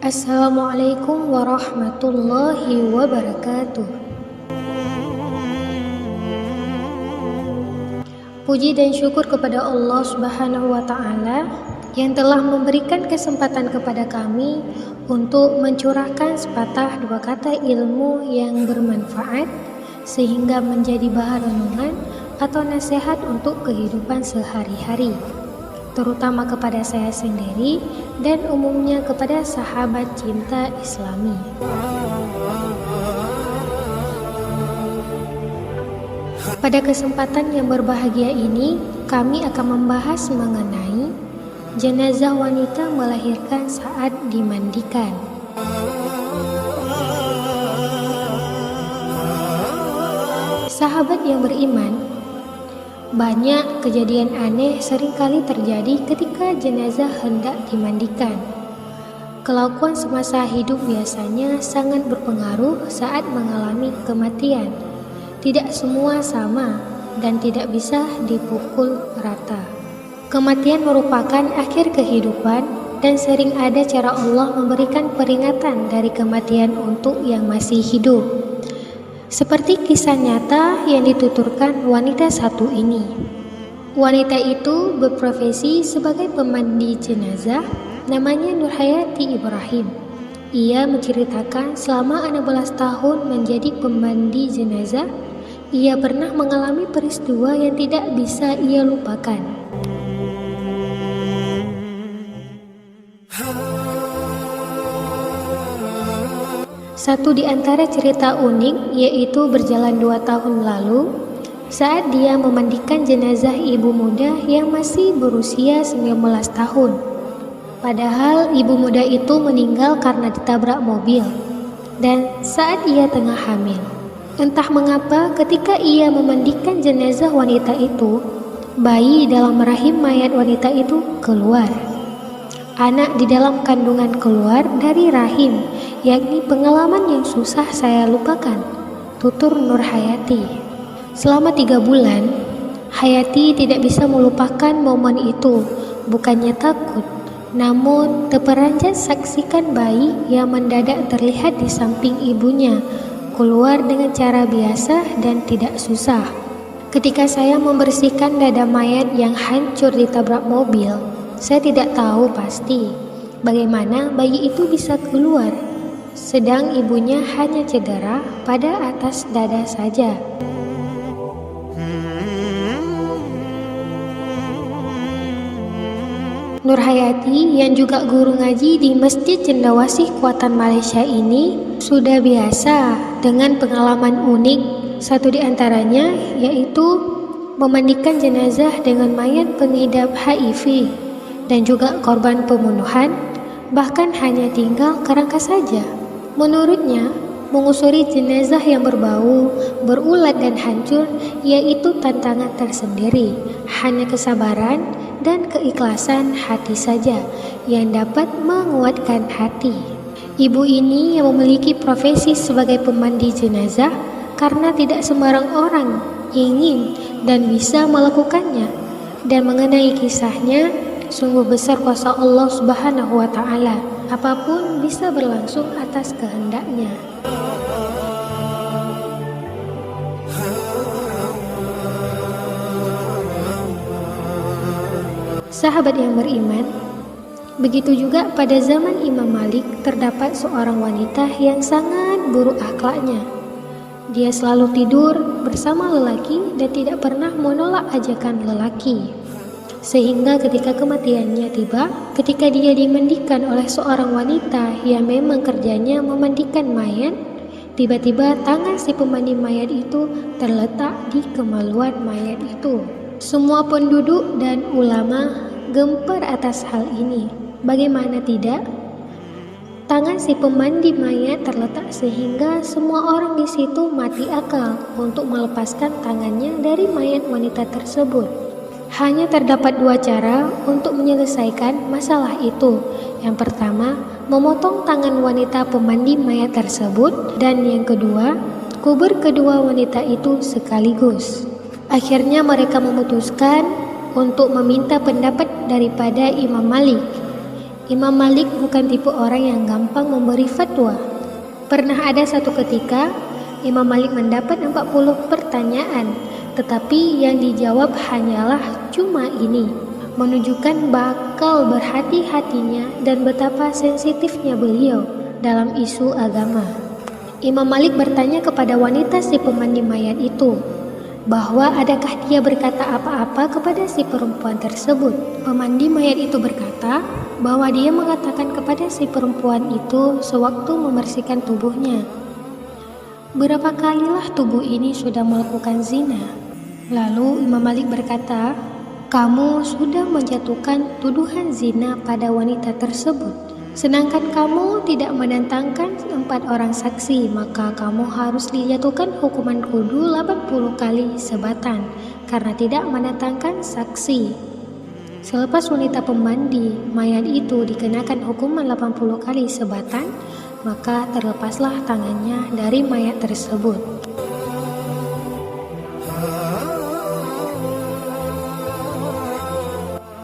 Assalamualaikum warahmatullahi wabarakatuh. Puji dan syukur kepada Allah Subhanahu wa Ta'ala yang telah memberikan kesempatan kepada kami untuk mencurahkan sepatah dua kata ilmu yang bermanfaat sehingga menjadi bahan renungan atau nasihat untuk kehidupan sehari-hari, terutama kepada saya sendiri dan umumnya kepada sahabat cinta Islami. Pada kesempatan yang berbahagia ini, kami akan membahas mengenai jenazah wanita melahirkan saat dimandikan. Sahabat yang beriman, banyak kejadian aneh seringkali terjadi ketika jenazah hendak dimandikan. Kelakuan semasa hidup biasanya sangat berpengaruh saat mengalami kematian. Tidak semua sama dan tidak bisa dipukul rata. Kematian merupakan akhir kehidupan dan sering ada cara Allah memberikan peringatan dari kematian untuk yang masih hidup. Seperti kisah nyata yang dituturkan wanita satu ini. Wanita itu berprofesi sebagai pemandi jenazah, namanya Nurhayati Ibrahim. Ia menceritakan selama 16 tahun menjadi pemandi jenazah, ia pernah mengalami peristiwa yang tidak bisa ia lupakan. Satu di antara cerita unik yaitu berjalan 2 tahun lalu saat dia memandikan jenazah ibu muda yang masih berusia 19 tahun. Padahal ibu muda itu meninggal karena ditabrak mobil dan saat ia tengah hamil. Entah mengapa ketika ia memandikan jenazah wanita itu, bayi dalam rahim mayat wanita itu keluar. Anak di dalam kandungan keluar dari rahim, yakni pengalaman yang susah saya lupakan, tutur Nurhayati. Selama 3 bulan, Hayati tidak bisa melupakan momen itu. Bukannya takut, namun terperanjat saksikan bayi yang mendadak terlihat di samping ibunya, keluar dengan cara biasa dan tidak susah. Ketika saya membersihkan dada mayat yang hancur ditabrak mobil, saya tidak tahu pasti bagaimana bayi itu bisa keluar, sedang ibunya hanya cedera pada atas dada saja. Nurhayati yang juga guru ngaji di Masjid Cendrawasih Kuantan Malaysia ini sudah biasa dengan pengalaman unik. Satu di antaranya yaitu memandikan jenazah dengan mayat pengidap HIV dan juga korban pembunuhan, bahkan hanya tinggal kerangka saja. Menurutnya, mengusuri jenazah yang berbau, berulat dan hancur yaitu tantangan tersendiri. Hanya kesabaran dan keikhlasan hati saja yang dapat menguatkan hati. Ibu ini yang memiliki profesi sebagai pemandi jenazah karena tidak sembarang orang ingin dan bisa melakukannya. Dan mengenai kisahnya, sungguh besar kuasa Allah Subhanahu wa Ta'ala. Apapun bisa berlangsung atas kehendaknya. Sahabat yang beriman, begitu juga pada zaman Imam Malik terdapat seorang wanita yang sangat buruk akhlaknya. Dia selalu tidur bersama lelaki dan tidak pernah menolak ajakan lelaki. Sehingga ketika kematiannya tiba, ketika dia dimandikan oleh seorang wanita yang memang kerjanya memandikan mayat, tiba-tiba tangan si pemandi mayat itu terletak di kemaluan mayat itu. Semua penduduk dan ulama gempar atas hal ini. Bagaimana tidak? Tangan si pemandi mayat terletak sehingga semua orang di situ mati akal untuk melepaskan tangannya dari mayat wanita tersebut. Hanya terdapat 2 cara untuk menyelesaikan masalah itu. Yang pertama, memotong tangan wanita pemandi mayat tersebut, dan yang kedua, kubur kedua wanita itu sekaligus. Akhirnya mereka memutuskan untuk meminta pendapat daripada Imam Malik. Imam Malik bukan tipe orang yang gampang memberi fatwa. Pernah ada satu ketika, Imam Malik mendapat 40 pertanyaan, tetapi yang dijawab hanyalah cuma ini, menunjukkan bakal berhati-hatinya dan betapa sensitifnya beliau dalam isu agama. Imam Malik bertanya kepada wanita si pemandi mayat itu, bahwa adakah dia berkata apa-apa kepada si perempuan tersebut. Pemandi mayat itu berkata bahwa dia mengatakan kepada si perempuan itu sewaktu membersihkan tubuhnya, "Berapa kalilah tubuh ini sudah melakukan zina?" Lalu Imam Malik berkata, "Kamu sudah menjatuhkan tuduhan zina pada wanita tersebut. Sedangkan kamu tidak mendatangkan 4 orang saksi, maka kamu harus dijatuhkan hukuman kudu 80 kali sebatan karena tidak mendatangkan saksi." Selepas wanita pemandi mayat itu dikenakan hukuman 80 kali sebatan, maka terlepaslah tangannya dari mayat tersebut.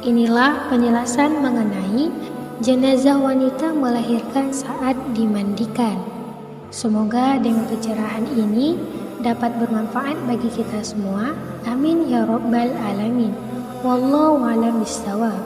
Inilah penjelasan mengenai jenazah wanita melahirkan saat dimandikan. Semoga dengan pencerahan ini dapat bermanfaat bagi kita semua. Amin ya rabbal alamin. Wallahu a'lam bishawab.